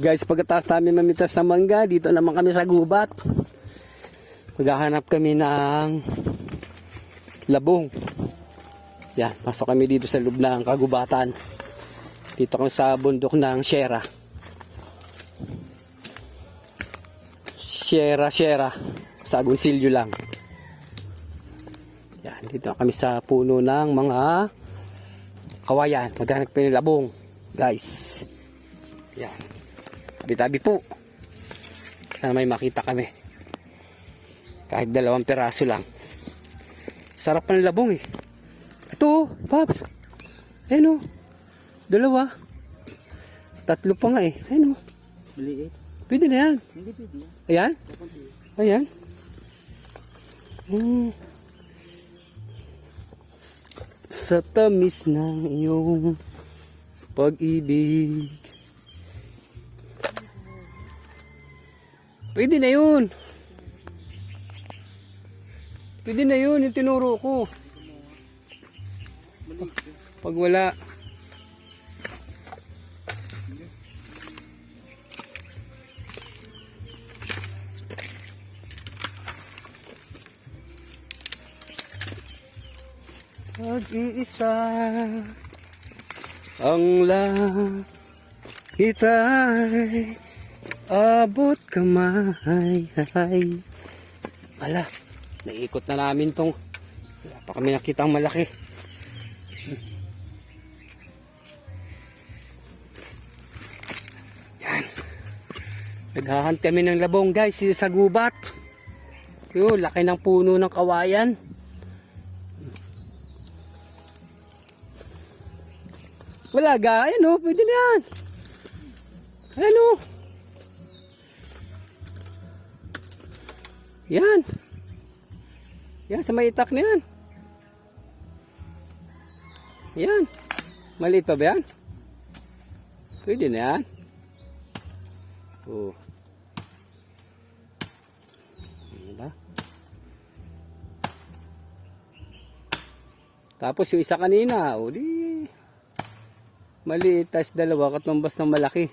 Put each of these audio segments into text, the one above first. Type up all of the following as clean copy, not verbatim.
Guys, pagkatapos namin mamitas ng mangga, dito naman kami sa gubat. Maghahanap kami ng labong. Yan, pasok kami dito sa loob ng kagubatan. Dito kami sa bundok ng Sierra. Sierra. Sa Agoncillo lang. Yan, dito kami sa puno ng mga kawayan. Maghanap kami ng labong. Guys. Yan. Tabi-tabi po. Sana may makita kami. Kahit 2 piraso lang. Sarap pa ng labong eh. Ito, Pops. Ayun o. 2. 3 pa nga eh. Ayun o. Maliit. Pwede na yan. Hindi pwede. Ayan. Ayan. Sa tamis ng iyong pag-ibig. Pwede na yun. Pwede na yun, yung tinuro ko. Pag wala. Pag-iisa ang langit ay abot kamay. Ala, naikot na namin tong. Wala pa kami nakitang malaki. Yan. Naghahunt kami ng labong guys sa gubat. Yun, laki ng puno ng kawayan. Wala ga, ayan o, pwede na yan. Ayan o. Yan. Yan, sa may itak na yan. Yan. Maliit pa ba yan? Pwede na yan. Oh. Diba? Tapos yung isa kanina, o di maliit, tas 2 katumbas ng malaki.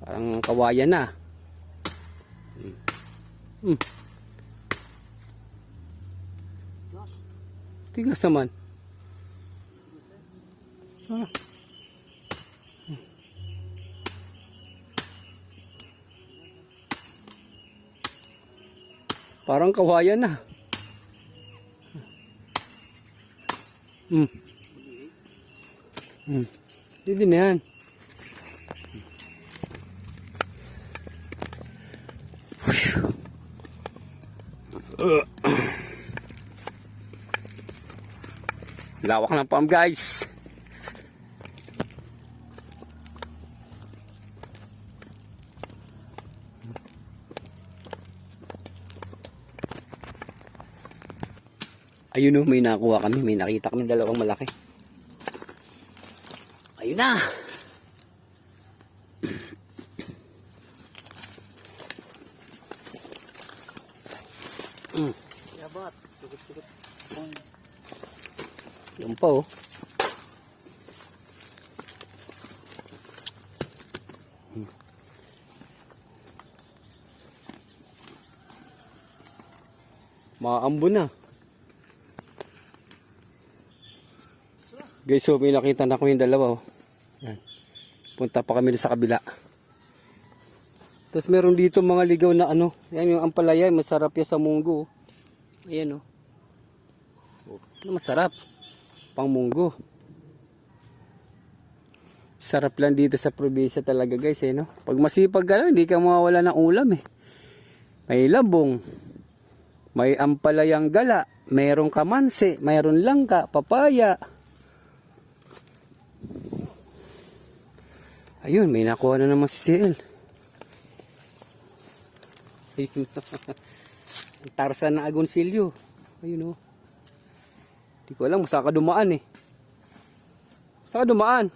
Parang kawayan na. Tigas naman. Parang kawayan na. Hindi na yan. Lawak ng palm guys. Ayun o, may nakuha kami. May nakita kami 2 malaki. Ayun na. Yabat. Tukot-tukot. Yan pa oh. Maambo na. Guys, so may nakita na ko yung 2 oh. Yan. Punta pa kami sa kabila. Tapos meron dito mga ligaw na ano. Yan yung ampalaya, masarap yan sa munggo. Ayan oh. Ano masarap? Pang munggo. Sarap lang dito sa probinsya talaga guys eh no. Pag masipag ka lang, hindi ka mawawala ng ulam eh. May labong. May ampalayang gala. Mayroong kamansi. Mayroong langka, papaya. Ayun, may nakuha na naman si CL. Ayun. Tarsan na Agoncillo. Ayun o. Hindi ko alam, saan ka dumaan eh. Saan ka dumaan?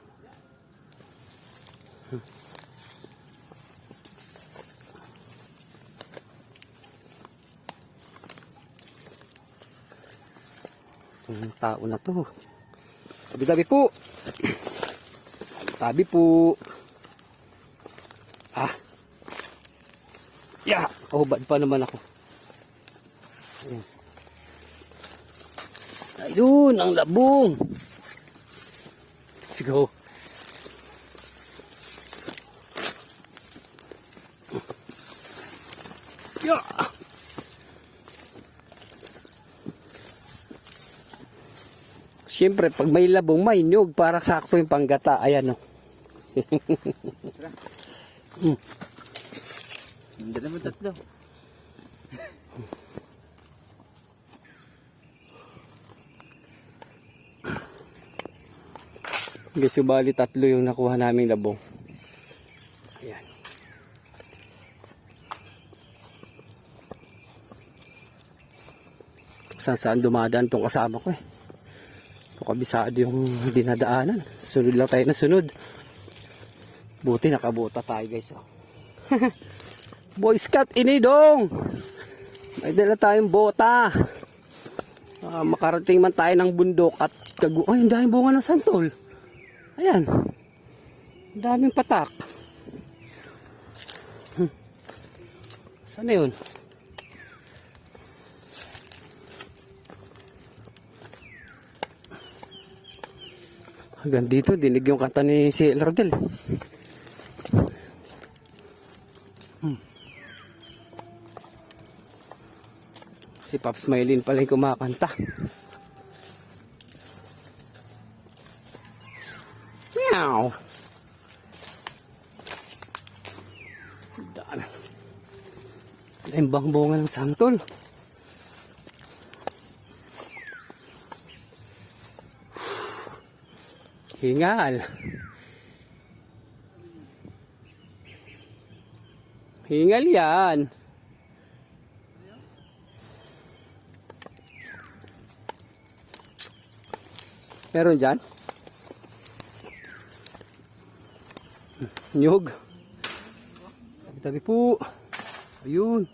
Ang tao na to. Tabi-tabi po. Tabi po. Ah. Yeah. Kahubad pa naman ako. Ayan. Ayun, ang labong. Let's go. Yeah. Siyempre, pag may labong, may nyug para sakto yung panggata. Ayan, o. Hindi naman tatlo. Guys, bali tatlo yung nakuha naming labong. Ayan. Saan dumadaan tong kasama ko eh. Kabisado yung dinadaanan. Sunod lang tayo na sunod. Buti nakabuta tayo guys. Oh. Boy Scout inidong. May dala tayong bota. Makarating man tayo ng bundok at ay, ang daming bunga ng santol. Ayan. Ang daming patak. Saan na yun? Hanggang dito, dinig yung kanta ni si Rodel. Si Pops Maylin pala yung kumakanta. Meow! Dami. Daming bunga ng santol. Hingal. Hingal yan. Meron dyan? Nyug. Tabi-tabi po. Ayun.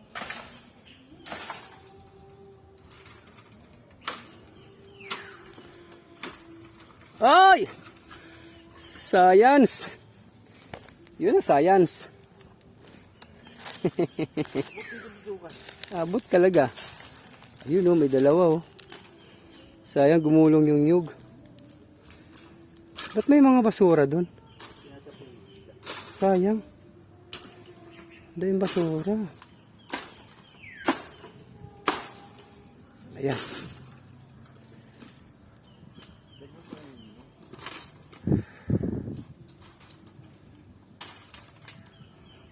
Ay! Science. Yun ang science. Abot talaga. Ayun oh, may dalawa oh. Sayang gumulong yung nyug. Ba't may mga basura doon? Sayang. Hindi yung basura. Ayan.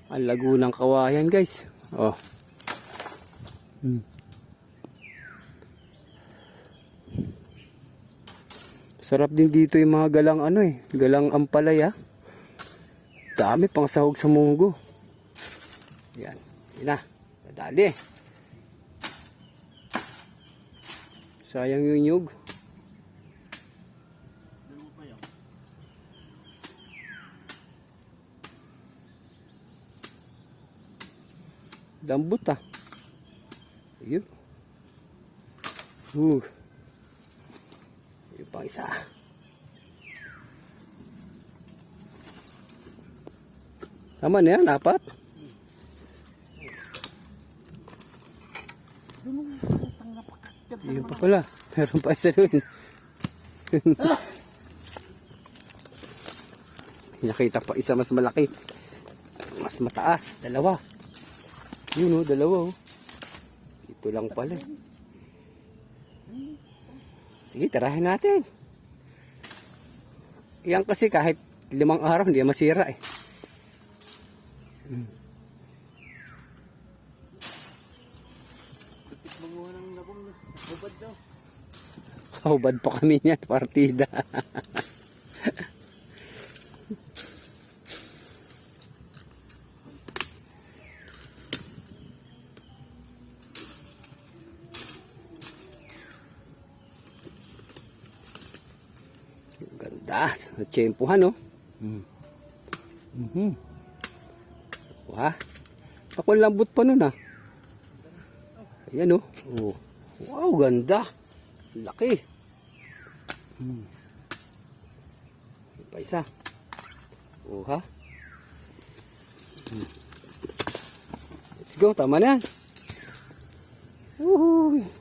Ang lago ng kawayan guys. Oh. Sarap din dito yung mga galang ano eh. Galang ampalaya. Dami pang sahog sa munggo. Yan. Yan na. Dadali. Sayang yung nyug. Lambot ah. Ayun. Ayun pang isa. Tama na yan, apat. Ayun pa pala. Meron pa isa doon. Nakita pa isa mas malaki. Mas mataas. Dalawa. Yun o, dalawa o. Ito lang pala. Sige, tarahin natin. Yan kasi kahit 5 araw, hindi masira eh. Hubad pa kami niyan, partida. Ganda, natsyempohan no. Wah, ako lambot pa nun ah. Ayan oh. Wow, ganda. Laki. Pa isa. Ha? Let's go, tama na yan. Woohoo!